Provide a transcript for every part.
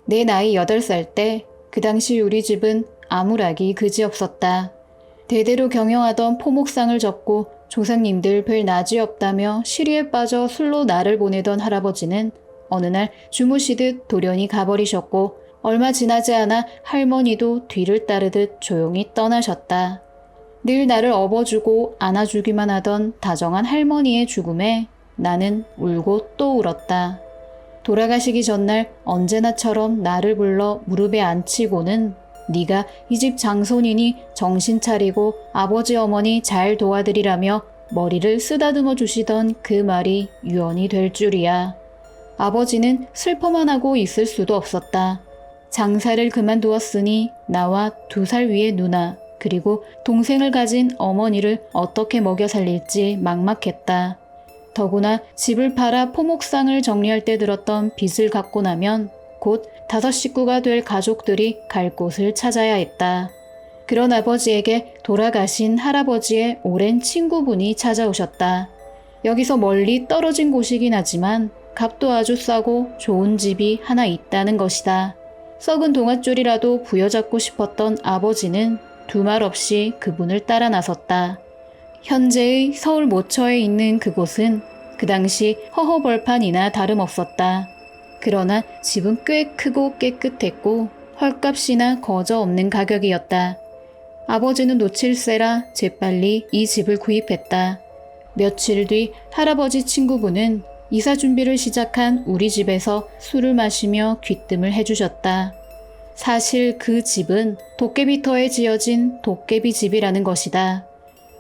내 나이 8살 때 그 당시 우리 집은 아무락이 그지없었다. 대대로 경영하던 포목상을 접고 조상님들 별 나지 없다며 시리에 빠져 술로 나를 보내던 할아버지는 어느 날 주무시듯 돌연히 가버리셨고 얼마 지나지 않아 할머니도 뒤를 따르듯 조용히 떠나셨다. 늘 나를 업어주고 안아주기만 하던 다정한 할머니의 죽음에 나는 울고 또 울었다. 돌아가시기 전날 언제나처럼 나를 불러 무릎에 앉히고는 네가 이 집 장손이니 정신 차리고 아버지 어머니 잘 도와드리라며 머리를 쓰다듬어 주시던 그 말이 유언이 될 줄이야. 아버지는 슬퍼만 하고 있을 수도 없었다. 장사를 그만두었으니 나와 2살 위의 누나 그리고 동생을 가진 어머니를 어떻게 먹여 살릴지 막막했다. 더구나 집을 팔아 포목상을 정리할 때 들었던 빚을 갚고 나면 곧 5 식구가 될 가족들이 갈 곳을 찾아야 했다. 그런 아버지에게 돌아가신 할아버지의 오랜 친구분이 찾아오셨다. 여기서 멀리 떨어진 곳이긴 하지만 값도 아주 싸고 좋은 집이 하나 있다는 것이다. 썩은 동아줄이라도 부여잡고 싶었던 아버지는 두말 없이 그분을 따라 나섰다. 현재의 서울 모처에 있는 그곳은 그 당시 허허벌판이나 다름없었다. 그러나 집은 꽤 크고 깨끗했고 헐값이나 거저 없는 가격이었다. 아버지는 놓칠세라 재빨리 이 집을 구입했다. 며칠 뒤 할아버지 친구분은 이사 준비를 시작한 우리 집에서 술을 마시며 귀뜸을 해주셨다. 사실 그 집은 도깨비터에 지어진 도깨비집이라는 것이다.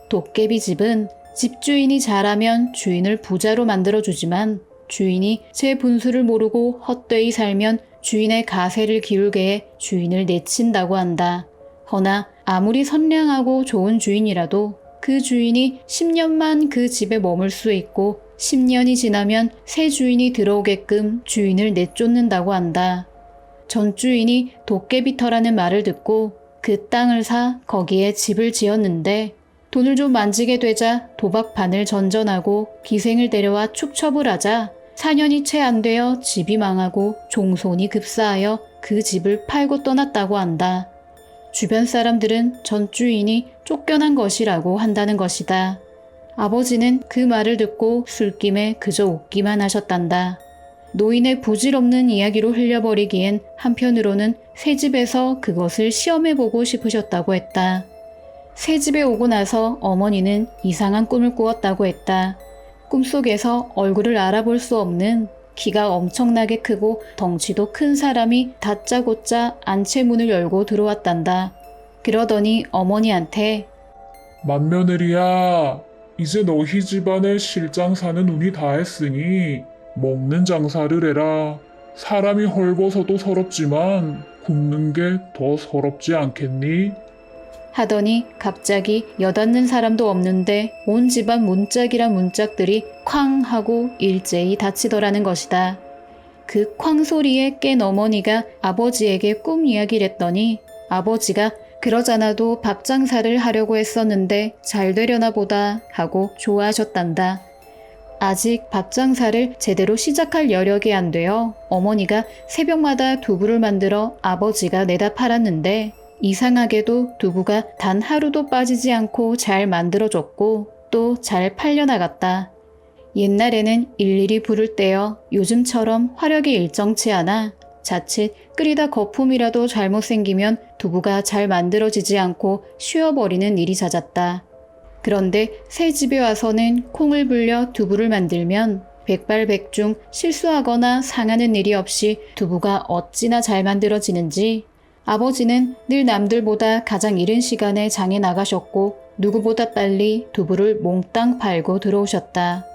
도깨비집은 집주인이 잘하면 주인을 부자로 만들어주지만 주인이 제 분수를 모르고 헛되이 살면 주인의 가세를 기울게 해 주인을 내친다고 한다. 허나 아무리 선량하고 좋은 주인이라도 그 주인이 10년만 그 집에 머물 수 있고 10년이 지나면 새 주인이 들어오게끔 주인을 내쫓는다고 한다. 전 주인이 도깨비터라는 말을 듣고 그 땅을 사 거기에 집을 지었는데 돈을 좀 만지게 되자 도박판을 전전하고 기생을 데려와 축첩을 하자 4년이 채 안 되어 집이 망하고 종손이 급사하여 그 집을 팔고 떠났다고 한다. 주변 사람들은 전 주인이 쫓겨난 것이라고 한다는 것이다. 아버지는 그 말을 듣고 술김에 그저 웃기만 하셨단다. 노인의 부질없는 이야기로 흘려버리기엔 한편으로는 새 집에서 그것을 시험해보고 싶으셨다고 했다. 새 집에 오고 나서 어머니는 이상한 꿈을 꾸었다고 했다. 꿈속에서 얼굴을 알아볼 수 없는 키가 엄청나게 크고 덩치도 큰 사람이 다짜고짜 안채문을 열고 들어왔단다. 그러더니 어머니한테 맏며느리야, 이제 너희 집안에 실장 사는 운이 다 했으니 먹는 장사를 해라. 사람이 헐벗어도 서럽지만 굶는 게 더 서럽지 않겠니? 하더니 갑자기 엿앉는 사람도 없는데 온 집안 문짝이란 문짝들이 쾅 하고 일제히 닫히더라는 것이다. 그 쾅 소리에 깬 어머니가 아버지에게 꿈 이야기를 했더니 아버지가 그러잖아도 밥 장사를 하려고 했었는데 잘 되려나 보다 하고 좋아하셨단다. 아직 밥 장사를 제대로 시작할 여력이 안 되어 어머니가 새벽마다 두부를 만들어 아버지가 내다 팔았는데 이상하게도 두부가 단 하루도 빠지지 않고 잘 만들어졌고 또 잘 팔려나갔다. 옛날에는 일일이 불을 떼어 요즘처럼 화력이 일정치 않아 자칫 끓이다 거품이라도 잘못 생기면 두부가 잘 만들어지지 않고 쉬어버리는 일이 잦았다. 그런데 새 집에 와서는 콩을 불려 두부를 만들면 백발백중 실수하거나 상하는 일이 없이 두부가 어찌나 잘 만들어지는지 아버지는 늘 남들보다 가장 이른 시간에 장에 나가셨고 누구보다 빨리 두부를 몽땅 팔고 들어오셨다.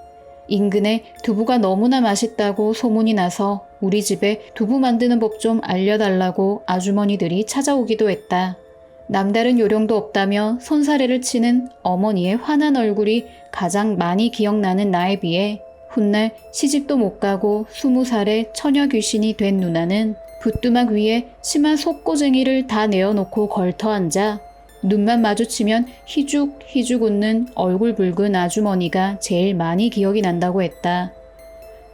인근에 두부가 너무나 맛있다고 소문이 나서 우리 집에 두부 만드는 법 좀 알려달라고 아주머니들이 찾아오기도 했다. 남다른 요령도 없다며 손사래를 치는 어머니의 환한 얼굴이 가장 많이 기억나는 나에 비해 훗날 시집도 못 가고 20살에 처녀 귀신이 된 누나는 붓두막 위에 심한 속고쟁이를 다 내어놓고 걸터앉아 눈만 마주치면 희죽희죽 웃는 얼굴 붉은 아주머니가 제일 많이 기억이 난다고 했다.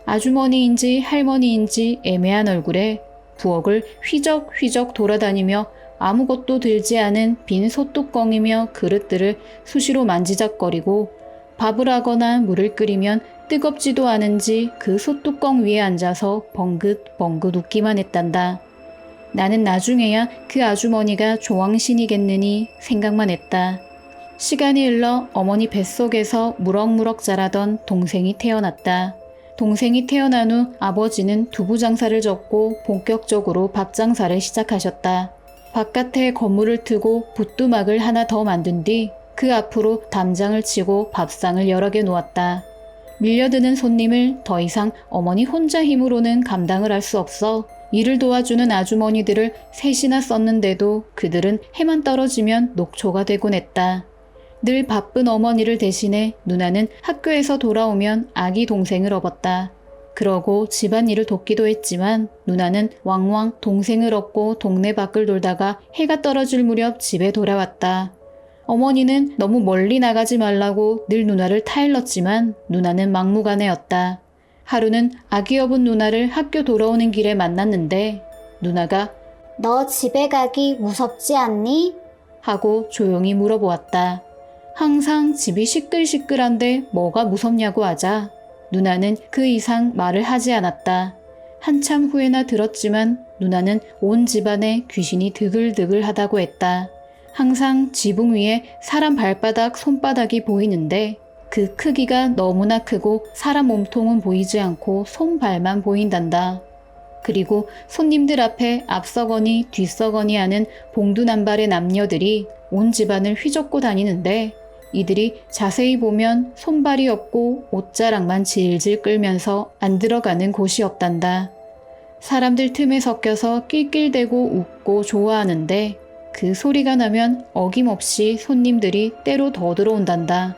아주머니인지 할머니인지 애매한 얼굴에 부엌을 휘적휘적 돌아다니며 아무것도 들지 않은 빈 소뚜껑이며 그릇들을 수시로 만지작거리고 밥을 하거나 물을 끓이면 뜨겁지도 않은지 그 소뚜껑 위에 앉아서 벙긋벙긋 웃기만 했단다. 나는 나중에야 그 아주머니가 조왕신이겠느니 생각만 했다. 시간이 흘러 어머니 뱃속에서 무럭무럭 자라던 동생이 태어났다. 동생이 태어난 후 아버지는 두부 장사를 접고 본격적으로 밥 장사를 시작하셨다. 바깥에 건물을 트고 부뚜막을 하나 더 만든 뒤 그 앞으로 담장을 치고 밥상을 여러 개 놓았다. 밀려드는 손님을 더 이상 어머니 혼자 힘으로는 감당을 할 수 없어 일을 도와주는 아주머니들을 셋이나 썼는데도 그들은 해만 떨어지면 녹초가 되곤 했다. 늘 바쁜 어머니를 대신해 누나는 학교에서 돌아오면 아기 동생을 업었다. 그러고 집안일을 돕기도 했지만 누나는 왕왕 동생을 업고 동네 밖을 돌다가 해가 떨어질 무렵 집에 돌아왔다. 어머니는 너무 멀리 나가지 말라고 늘 누나를 타일렀지만 누나는 막무가내였다. 하루는 아기 업은 누나를 학교 돌아오는 길에 만났는데 누나가 너 집에 가기 무섭지 않니? 하고 조용히 물어보았다. 항상 집이 시끌시끌한데 뭐가 무섭냐고 하자 누나는 그 이상 말을 하지 않았다. 한참 후에나 들었지만 누나는 온 집안에 귀신이 드글드글 하다고 했다. 항상 지붕 위에 사람 발바닥, 손바닥이 보이는데 그 크기가 너무나 크고 사람 몸통은 보이지 않고 손발만 보인단다. 그리고 손님들 앞에 앞서거니 뒤서거니 하는 봉두남발의 남녀들이 온 집안을 휘젓고 다니는데 이들이 자세히 보면 손발이 없고 옷자락만 질질 끌면서 안 들어가는 곳이 없단다. 사람들 틈에 섞여서 낄낄대고 웃고 좋아하는데 그 소리가 나면 어김없이 손님들이 때로 더 들어온단다.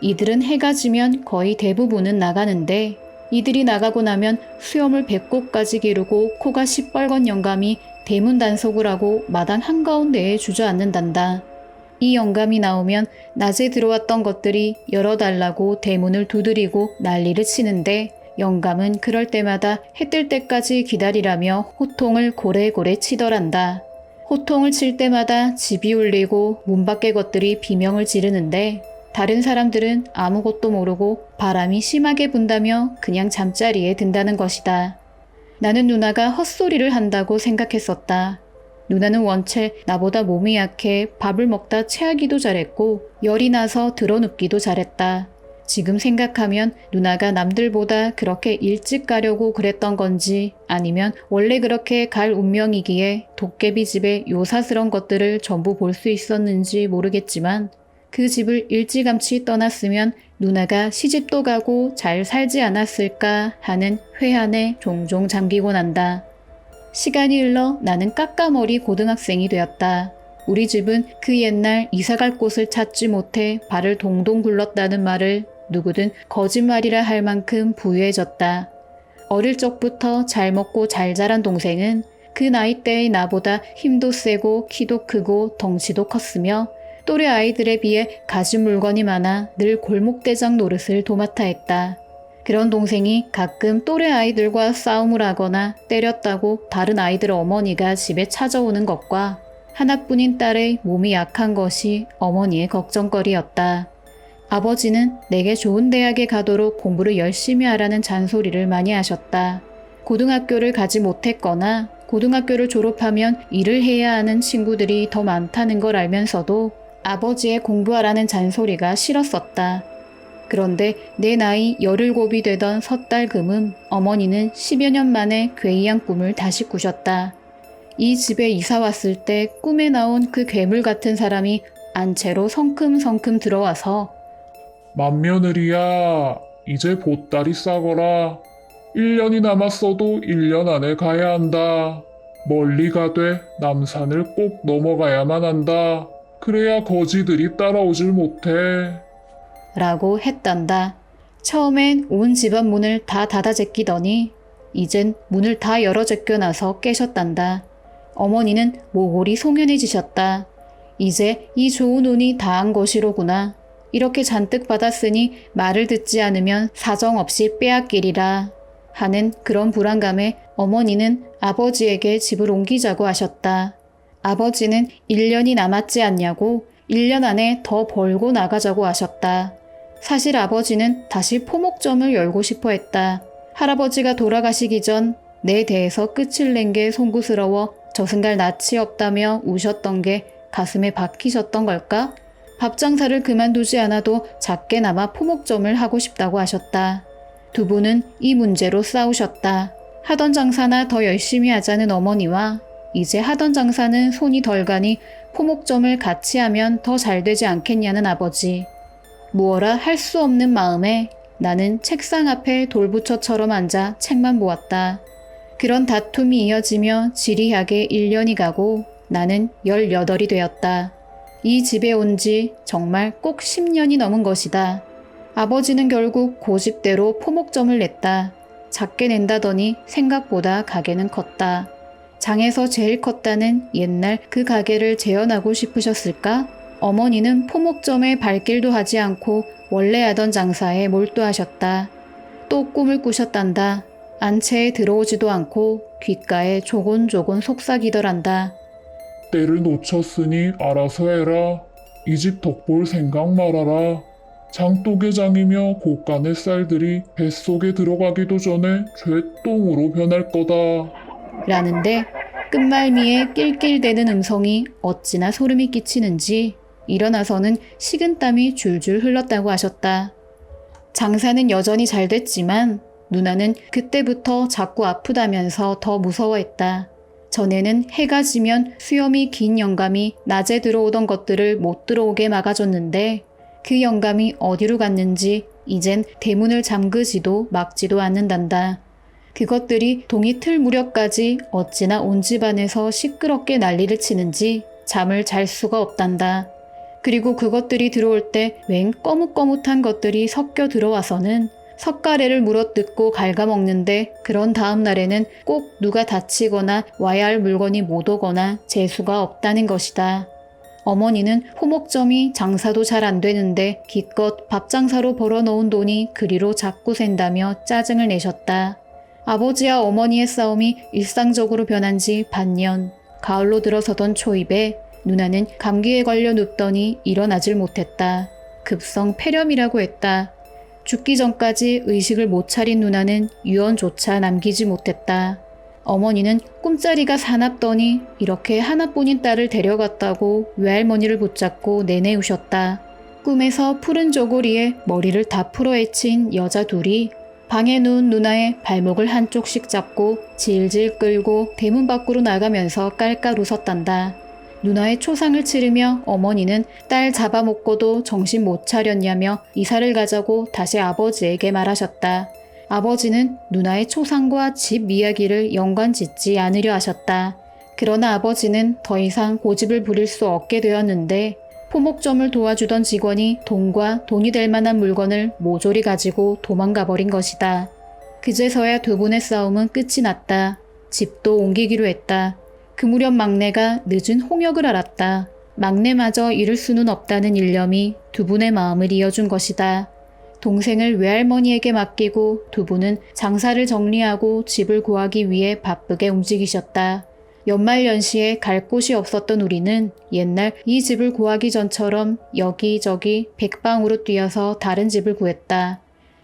이들은 해가 지면 거의 대부분은 나가는데 이들이 나가고 나면 수염을 배꼽까지 기르고 코가 시뻘건 영감이 대문 단속을 하고 마당 한가운데에 주저앉는단다. 이 영감이 나오면 낮에 들어왔던 것들이 열어달라고 대문을 두드리고 난리를 치는데 영감은 그럴 때마다 해 뜰 때까지 기다리라며 호통을 고래고래 치더란다. 호통을 칠 때마다 집이 울리고 문 밖의 것들이 비명을 지르는데 다른 사람들은 아무것도 모르고 바람이 심하게 분다며 그냥 잠자리에 든다는 것이다. 나는 누나가 헛소리를 한다고 생각했었다. 누나는 원체 나보다 몸이 약해 밥을 먹다 체하기도 잘했고 열이 나서 드러눕기도 잘했다. 지금 생각하면 누나가 남들보다 그렇게 일찍 가려고 그랬던 건지 아니면 원래 그렇게 갈 운명이기에 도깨비 집의 요사스런 것들을 전부 볼 수 있었는지 모르겠지만 그 집을 일찌감치 떠났으면 누나가 시집도 가고 잘 살지 않았을까 하는 회한에 종종 잠기곤 한다. 시간이 흘러 나는 까까머리 고등학생이 되었다. 우리 집은 그 옛날 이사갈 곳을 찾지 못해 발을 동동 굴렀다는 말을 누구든 거짓말이라 할 만큼 부유해졌다. 어릴 적부터 잘 먹고 잘 자란 동생은 그 나이대의 나보다 힘도 세고 키도 크고 덩치도 컸으며 또래 아이들에 비해 가진 물건이 많아 늘 골목대장 노릇을 도맡아 했다. 그런 동생이 가끔 또래 아이들과 싸움을 하거나 때렸다고 다른 아이들 어머니가 집에 찾아오는 것과 하나뿐인 딸의 몸이 약한 것이 어머니의 걱정거리였다. 아버지는 내게 좋은 대학에 가도록 공부를 열심히 하라는 잔소리를 많이 하셨다. 고등학교를 가지 못했거나 고등학교를 졸업하면 일을 해야 하는 친구들이 더 많다는 걸 알면서도 아버지의 공부하라는 잔소리가 싫었었다. 그런데 내 나이 17이 되던 섣달 금음 어머니는 10여 년 만에 괴이한 꿈을 다시 꾸셨다. 이 집에 이사 왔을 때 꿈에 나온 그 괴물 같은 사람이 안채로 성큼성큼 들어와서 맏며느리야, 이제 보따리 싸거라. 1년이 남았어도 1년 안에 가야 한다. 멀리 가되 남산을 꼭 넘어가야만 한다. 그래야 거지들이 따라오질 못해. 라고 했단다. 처음엔 온 집안 문을 다 닫아 제끼더니 이젠 문을 다 열어 제껴놔서 깨셨단다. 어머니는 모골이 송연해지셨다. 이제 이 좋은 운이 다한 것이로구나. 이렇게 잔뜩 받았으니 말을 듣지 않으면 사정없이 빼앗기리라 하는 그런 불안감에 어머니는 아버지에게 집을 옮기자고 하셨다. 아버지는 1년이 남았지 않냐고 1년 안에 더 벌고 나가자고 하셨다. 사실 아버지는 다시 포목점을 열고 싶어 했다. 할아버지가 돌아가시기 전 내 대해서 끝을 낸 게 송구스러워 저승갈 낯이 없다며 우셨던 게 가슴에 박히셨던 걸까? 밥 장사를 그만두지 않아도 작게나마 포목점을 하고 싶다고 하셨다. 두 분은 이 문제로 싸우셨다. 하던 장사나 더 열심히 하자는 어머니와 이제 하던 장사는 손이 덜 가니 포목점을 같이 하면 더 잘 되지 않겠냐는 아버지. 무어라 할 수 없는 마음에 나는 책상 앞에 돌부처처럼 앉아 책만 보았다. 그런 다툼이 이어지며 지리하게 1년이 가고 나는 18이 되었다. 이 집에 온 지 정말 꼭 10년이 넘은 것이다. 아버지는 결국 고집대로 포목점을 냈다. 작게 낸다더니 생각보다 가게는 컸다. 장에서 제일 컸다는 옛날 그 가게를 재현하고 싶으셨을까? 어머니는 포목점에 발길도 하지 않고 원래 하던 장사에 몰두하셨다. 또 꿈을 꾸셨단다. 안채에 들어오지도 않고 귓가에 조곤조곤 속삭이더란다. 때를 놓쳤으니 알아서 해라. 이 집 덕볼 생각 말아라. 장독의장이며 곳간의 쌀들이 뱃속에 들어가기도 전에 쇠똥으로 변할 거다. 라는데 끝말미에 낄낄대는 음성이 어찌나 소름이 끼치는지 일어나서는 식은땀이 줄줄 흘렀다고 하셨다. 장사는 여전히 잘 됐지만 누나는 그때부터 자꾸 아프다면서 더 무서워했다. 전에는 해가 지면 수염이 긴 영감이 낮에 들어오던 것들을 못 들어오게 막아줬는데 그 영감이 어디로 갔는지 이젠 대문을 잠그지도 막지도 않는단다. 그것들이 동이 틀 무렵까지 어찌나 온 집안에서 시끄럽게 난리를 치는지 잠을 잘 수가 없단다. 그리고 그것들이 들어올 때 웬 꺼뭇꺼뭇한 것들이 섞여 들어와서는 석가래를 물어뜯고 갉아먹는데 그런 다음 날에는 꼭 누가 다치거나 와야 할 물건이 못 오거나 재수가 없다는 것이다. 어머니는 포목점이 장사도 잘 안 되는데 기껏 밥장사로 벌어놓은 돈이 그리로 자꾸 샌다며 짜증을 내셨다. 아버지와 어머니의 싸움이 일상적으로 변한 지 반년. 가을로 들어서던 초입에 누나는 감기에 걸려 눕더니 일어나질 못했다. 급성 폐렴이라고 했다. 죽기 전까지 의식을 못 차린 누나는 유언조차 남기지 못했다. 어머니는 꿈자리가 사납더니 이렇게 하나뿐인 딸을 데려갔다고 외할머니를 붙잡고 내내우셨다. 꿈에서 푸른 저고리에 머리를 다 풀어헤친 여자 둘이 방에 누운 누나의 발목을 한쪽씩 잡고 질질 끌고 대문 밖으로 나가면서 깔깔 웃었단다. 누나의 초상을 치르며 어머니는 딸 잡아먹고도 정신 못 차렸냐며 이사를 가자고 다시 아버지에게 말하셨다. 아버지는 누나의 초상과 집 이야기를 연관짓지 않으려 하셨다. 그러나 아버지는 더 이상 고집을 부릴 수 없게 되었는데 포목점을 도와주던 직원이 돈과 돈이 될 만한 물건을 모조리 가지고 도망가 버린 것이다. 그제서야 두 분의 싸움은 끝이 났다. 집도 옮기기로 했다. 그 무렵 막내가 늦은 홍역을 알았다. 막내마저 잃을 수는 없다는 일념이 두 분의 마음을 이어준 것이다. 동생을 외할머니에게 맡기고 두 분은 장사를 정리하고 집을 구하기 위해 바쁘게 움직이셨다. 연말연시에 갈 곳이 없었던 우리는 옛날 이 집을 구하기 전처럼 여기저기 백방으로 뛰어서 다른 집을 구했다.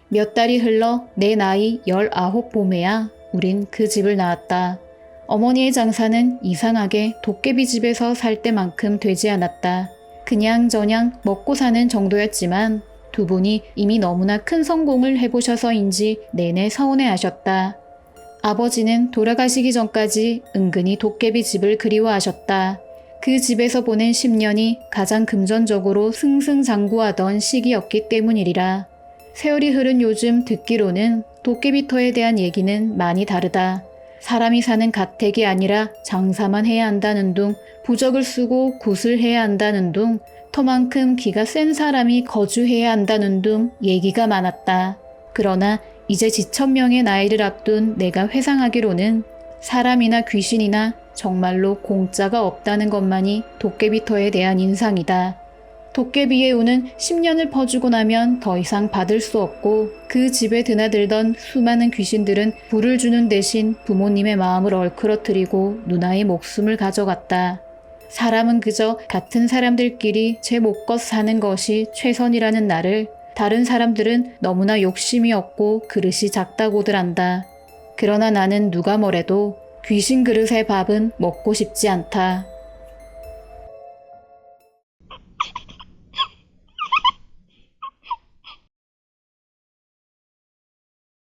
몇 달이 흘러 내 나이 19 봄에야 우린 그 집을 나왔다. 어머니의 장사는 이상하게 도깨비 집에서 살 때만큼 되지 않았다. 그냥저냥 먹고 사는 정도였지만 두 분이 이미 너무나 큰 성공을 해보셔서인지 내내 서운해하셨다. 아버지는 돌아가시기 전까지 은근히 도깨비 집을 그리워하셨다. 그 집에서 보낸 10년이 가장 금전적으로 승승장구하던 시기였기 때문이리라. 세월이 흐른 요즘 듣기로는 도깨비터에 대한 얘기는 많이 다르다. 사람이 사는 가택이 아니라 장사만 해야 한다는 둥, 부적을 쓰고 굿을 해야 한다는 둥, 터만큼 기가 센 사람이 거주해야 한다는 둥 얘기가 많았다. 그러나 이제 지천명의 나이를 앞둔 내가 회상하기로는 사람이나 귀신이나 정말로 공짜가 없다는 것만이 도깨비터에 대한 인상이다. 도깨비의 운은 10년을 퍼주고 나면 더 이상 받을 수 없고 그 집에 드나들던 수많은 귀신들은 불을 주는 대신 부모님의 마음을 얼크러뜨리고 누나의 목숨을 가져갔다. 사람은 그저 같은 사람들끼리 제 몫껏 사는 것이 최선이라는 나를 다른 사람들은 너무나 욕심이 없고 그릇이 작다고들 한다. 그러나 나는 누가 뭐래도 귀신 그릇의 밥은 먹고 싶지 않다.